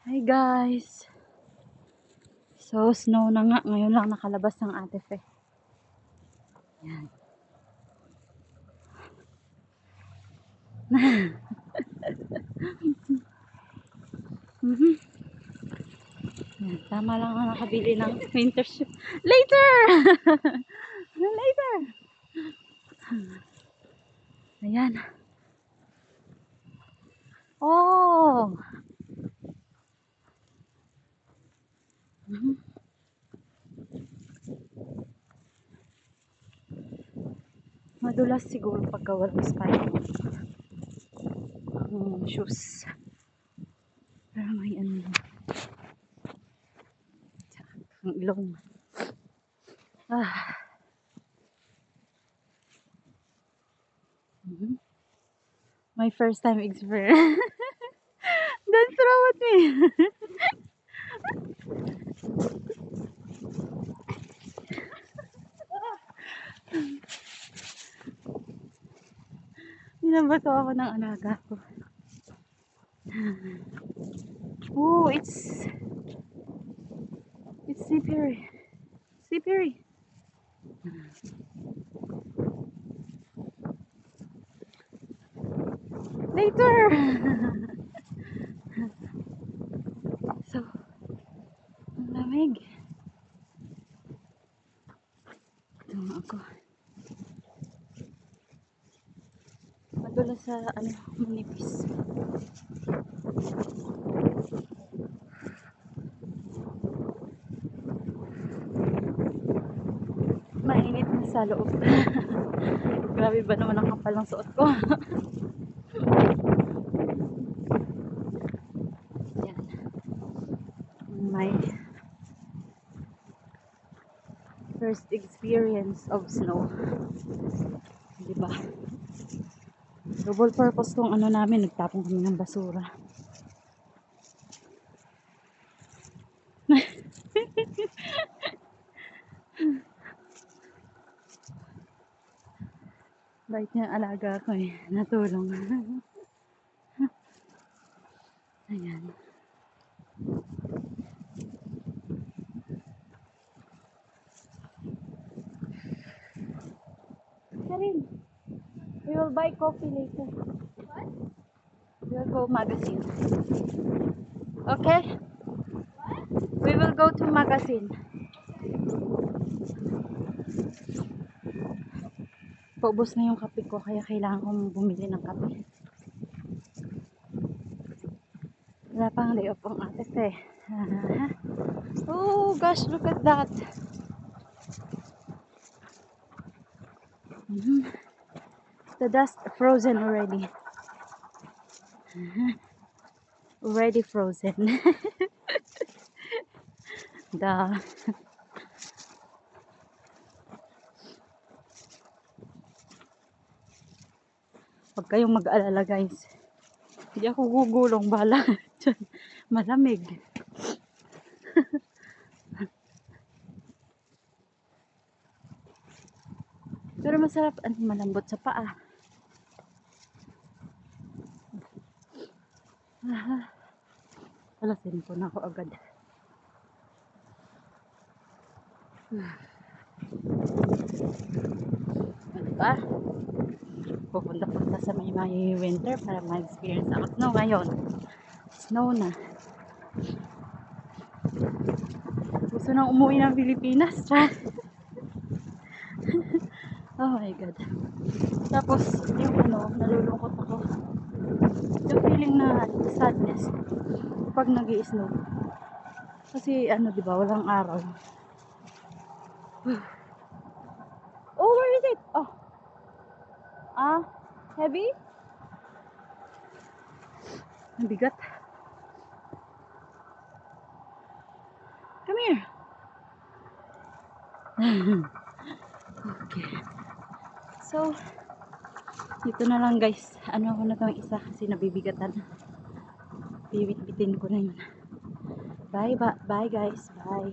Hi guys. So snow na nga. Ngayon lang nakalabas ng Ate Fe. Yan. Yan. Tama lang ako nakabili ng winter shoe. Later! Later! Ayan. Oh! Madulas siguro pagka walang spike. Shoes. Pero may ano lang. Ang ilong. Ah. My first time experience. Don't throw at me. Binabato ako ng alaga ko. Oh, it's slippery. Slippery. Later. So, ang lamig. Tama ako. Madulas sa ano, manipis. Mainit na sa loob. Grabe ba naman ang kapal ng suot ko. Yan. My first experience of snow. Diba? Double purpose tong ano namin. Nagtapon kami ng basura. Bait niya alaga ko eh. Natulong. Ayan. Karin, we will buy coffee later. What? We will go magazine. Okay? What? We will go to magazine. Paubos na yung kape ko kaya kailangan kong bumili ng kape. Wala pang layoff ang Ate Fe. Oh gosh, look at that. The dust frozen already. Already frozen. The Huwag kayong mag-alala guys. Hindi ako gugulong bala. Malamig. Pero masarap at malambot sa paa. Alasin ko na ako agad. Ano ba? Pupunta-punta sa may winter para ma-experience ako snow ngayon. Snow na. Gusto nang umuwi ng Pilipinas. Oh my God. Tapos, yung ano, nalulungkot ako. Yung feeling na sadness pag nag-i-snow. Kasi ano, di ba, walang araw. Oh, where is it? Oh. Ah, heavy? Ang bigat. Come here. Okay. So, dito na lang guys. Ano ako na itong isa kasi nabibigatan. Bibit-bitin ko na yun. Bye guys. Bye.